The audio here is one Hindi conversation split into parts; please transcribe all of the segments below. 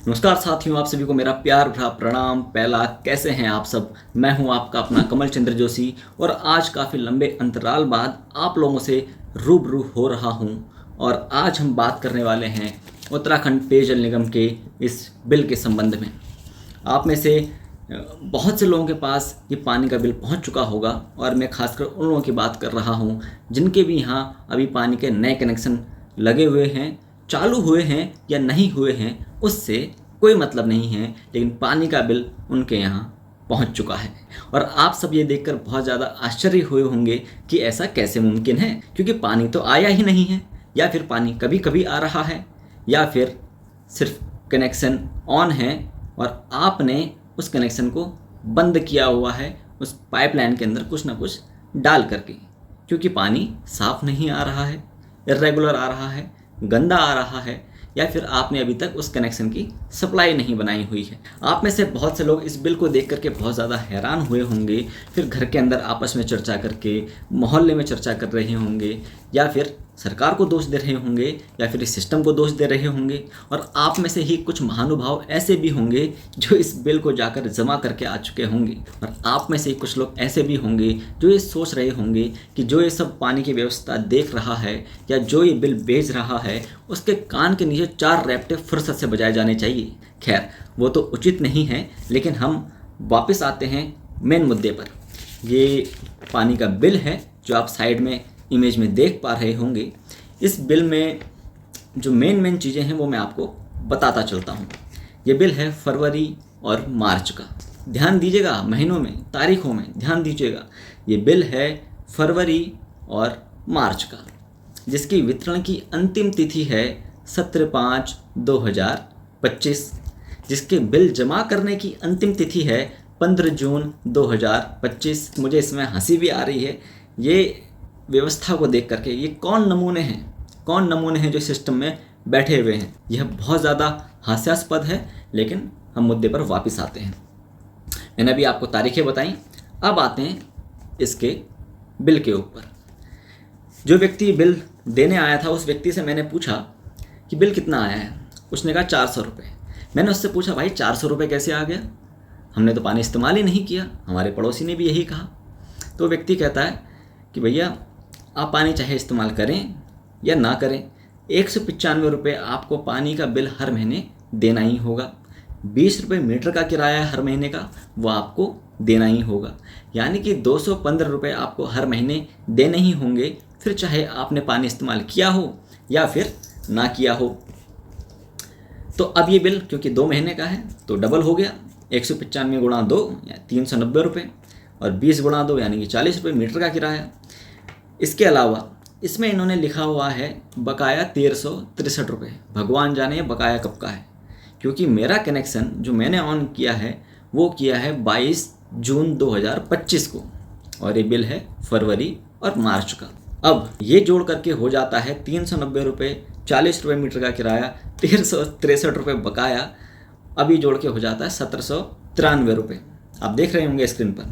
नमस्कार साथियों, आप सभी को मेरा प्यार भरा प्रणाम। पहला, कैसे हैं आप सब। मैं हूं आपका अपना कमल चंद्र जोशी और आज काफ़ी लंबे अंतराल बाद आप लोगों से रूबरू हो रहा हूं। और आज हम बात करने वाले हैं उत्तराखंड पेयजल निगम के इस बिल के संबंध में। आप में से बहुत से लोगों के पास ये पानी का बिल पहुंच चुका होगा और मैं खासकर उन लोगों की बात कर रहा हूं जिनके भी यहाँ अभी पानी के नए कनेक्शन लगे हुए हैं, चालू हुए हैं या नहीं हुए हैं, उससे कोई मतलब नहीं है, लेकिन पानी का बिल उनके यहाँ पहुंच चुका है। और आप सब ये देखकर बहुत ज़्यादा आश्चर्य हुए होंगे कि ऐसा कैसे मुमकिन है, क्योंकि पानी तो आया ही नहीं है, या फिर पानी कभी कभी आ रहा है, या फिर सिर्फ कनेक्शन ऑन है और आपने उस कनेक्शन को बंद किया हुआ है उस पाइपलाइन के अंदर कुछ ना कुछ डाल करके, क्योंकि पानी साफ नहीं आ रहा है, इर्रेगुलर आ रहा है, गंदा आ रहा है, या फिर आपने अभी तक उस कनेक्शन की सप्लाई नहीं बनाई हुई है। आप में से बहुत से लोग इस बिल को देख करके बहुत ज़्यादा हैरान हुए होंगे, फिर घर के अंदर आपस में चर्चा करके, मोहल्ले में चर्चा कर रहे होंगे, या फिर सरकार को दोष दे रहे होंगे, या फिर इस सिस्टम को दोष दे रहे होंगे। और आप में से ही कुछ महानुभाव ऐसे भी होंगे जो इस बिल को जाकर जमा करके आ चुके होंगे, और आप में से ही कुछ लोग ऐसे भी होंगे जो ये सोच रहे होंगे कि जो ये सब पानी की व्यवस्था देख रहा है या जो ये बिल भेज रहा है, उसके कान के नीचे 4 रैपटे फुर्सत से बजाए जाने चाहिए। खैर, वो तो उचित नहीं है, लेकिन हम वापस आते हैं मेन मुद्दे पर। ये पानी का बिल है जो आप साइड में इमेज में देख पा रहे होंगे। इस बिल में जो मेन चीज़ें हैं वो मैं आपको बताता चलता हूँ। ये बिल है फरवरी और मार्च का। ध्यान दीजिएगा, महीनों में, तारीखों में ध्यान दीजिएगा। ये बिल है फरवरी और मार्च का, जिसकी वितरण की अंतिम तिथि है 17/5/2025, जिसके बिल जमा करने की अंतिम तिथि है 15 जून 2025। मुझे इसमें हंसी भी आ रही है ये व्यवस्था को देख करके। ये कौन नमूने हैं जो सिस्टम में बैठे हुए हैं। यह बहुत ज़्यादा हास्यास्पद है, लेकिन हम मुद्दे पर वापस आते हैं। मैंने अभी आपको तारीखें बताई, अब आते हैं इसके बिल के ऊपर। जो व्यक्ति बिल देने आया था, उस व्यक्ति से मैंने पूछा कि बिल कितना आया है। उसने कहा 400 रुपये। मैंने उससे पूछा, भाई 400 रुपये कैसे आ गया, हमने तो पानी इस्तेमाल ही नहीं किया। हमारे पड़ोसी ने भी यही कहा। तो व्यक्ति कहता है कि भैया, आप पानी चाहे इस्तेमाल करें या ना करें, 195 रुपये आपको पानी का बिल हर महीने देना ही होगा। 20 रुपये मीटर का किराया हर महीने का, वो आपको देना ही होगा। यानी कि 215 रुपये आपको हर महीने देने ही होंगे, फिर चाहे आपने पानी इस्तेमाल किया हो या फिर ना किया हो। तो अब ये बिल क्योंकि 2 महीने का है तो डबल हो गया। 195 गुणा 2 या 390 रुपये, और 20 गुणा 2 यानी कि 40 रुपये मीटर का किराया। इसके अलावा इसमें इन्होंने लिखा हुआ है बकाया 1363 रुपये। भगवान जाने बकाया कब का है, क्योंकि मेरा कनेक्शन जो मैंने ऑन किया है वो किया है 22 जून 2025 को, और ये बिल है फरवरी और मार्च का। अब ये जोड़ करके हो जाता है 390 रुपये, 40 रुपये मीटर का किराया, 1363 रुपये बकाया। अभी जोड़ के हो जाता है 1793 रुपये। आप देख रहे होंगे स्क्रीन पर।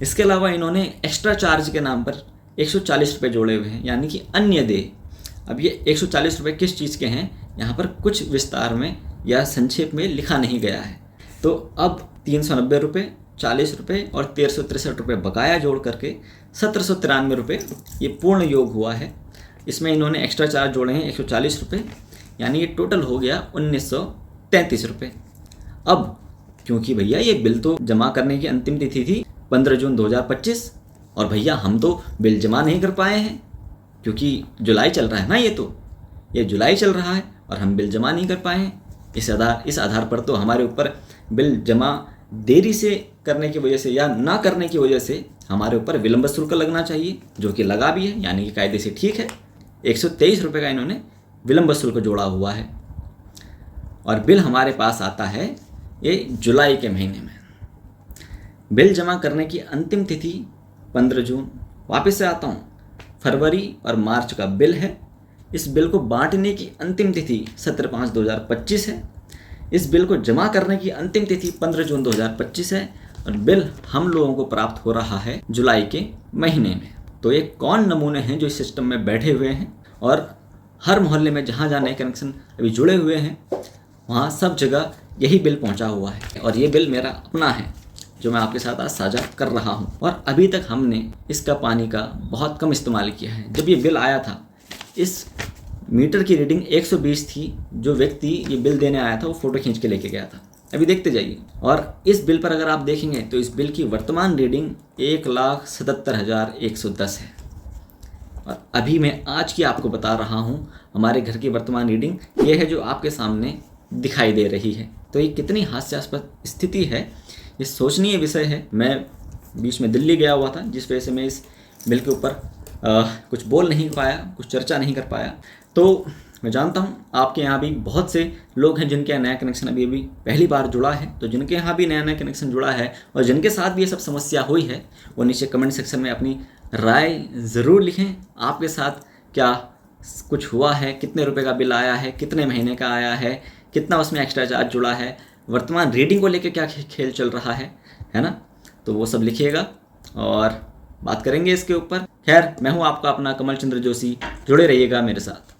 इसके अलावा इन्होंने एक्स्ट्रा चार्ज के नाम पर 140 रुपये जोड़े हुए हैं, यानी कि अन्य देय। अब ये 140 रुपये किस चीज़ के हैं, यहाँ पर कुछ विस्तार में या संक्षेप में लिखा नहीं गया है। तो अब 390 रुपये, 40 रुपये और 1363 रुपये बकाया जोड़ करके 1793 रुपये ये पूर्ण योग हुआ है। इसमें इन्होंने एक्स्ट्रा चार्ज जोड़े हैं 140 रुपये, यानी ये टोटल हो गया 1933 रुपये। अब क्योंकि भैया ये बिल तो जमा करने की अंतिम तिथि थी 15 जून 2025, और भैया हम तो बिल जमा नहीं कर पाए हैं, क्योंकि जुलाई चल रहा है ना, ये जुलाई चल रहा है और हम बिल जमा नहीं कर पाए हैं। इस आधार पर तो हमारे ऊपर बिल जमा देरी से करने की वजह से या ना करने की वजह से हमारे ऊपर विलंब शुल्क लगना चाहिए, जो कि लगा भी है, यानी कि कायदे से ठीक है। 123 रुपये का इन्होंने विलंब शुल्क जोड़ा हुआ है, और बिल हमारे पास आता है ये जुलाई के महीने में। बिल जमा करने की अंतिम तिथि 15 जून। वापस से आता हूँ, फरवरी और मार्च का बिल है। इस बिल को बांटने की अंतिम तिथि 17/5/2025 है। इस बिल को जमा करने की अंतिम तिथि 15 जून 2025 है, और बिल हम लोगों को प्राप्त हो रहा है जुलाई के महीने में। तो ये कौन नमूने हैं जो इस सिस्टम में बैठे हुए हैं, और हर मोहल्ले में जहाँ जहाँ नए कनेक्शन अभी जुड़े हुए हैं वहाँ सब जगह यही बिल पहुँचा हुआ है और ये बिल मेरा अपना है जो मैं आपके साथ आज साझा कर रहा हूँ। और अभी तक हमने इसका पानी का बहुत कम इस्तेमाल किया है। जब ये बिल आया था इस मीटर की रीडिंग 120 थी। जो व्यक्ति ये बिल देने आया था वो फ़ोटो खींच के लेके गया था। अभी देखते जाइए। और इस बिल पर अगर आप देखेंगे तो इस बिल की वर्तमान रीडिंग 1,77,110 है। और अभी मैं आज की आपको बता रहा हूँ हमारे घर की वर्तमान रीडिंग ये है जो आपके सामने दिखाई दे रही है। तो ये कितनी हास्यास्पद स्थिति है, ये सोचनीय विषय है। मैं बीच में दिल्ली गया हुआ था जिस वजह से मैं इस बिल के ऊपर कुछ बोल नहीं पाया, कुछ चर्चा नहीं कर पाया। तो मैं जानता हूँ आपके यहाँ भी बहुत से लोग हैं जिनके यहाँ नया कनेक्शन अभी पहली बार जुड़ा है। तो जिनके यहाँ भी नया कनेक्शन जुड़ा है और जिनके साथ भी ये सब समस्या हुई है वो नीचे कमेंट सेक्शन में अपनी राय ज़रूर लिखें। आपके साथ क्या कुछ हुआ है, कितने रुपए का बिल आया है, कितने महीने का आया है, कितना उसमें एक्स्ट्रा चार्ज जुड़ा है, वर्तमान रीडिंग को लेकर क्या खेल चल रहा है ना। तो वो सब लिखिएगा और बात करेंगे इसके ऊपर। खैर, मैं हूँ आपका अपना कमल चंद्र जोशी, जुड़े रहिएगा मेरे साथ।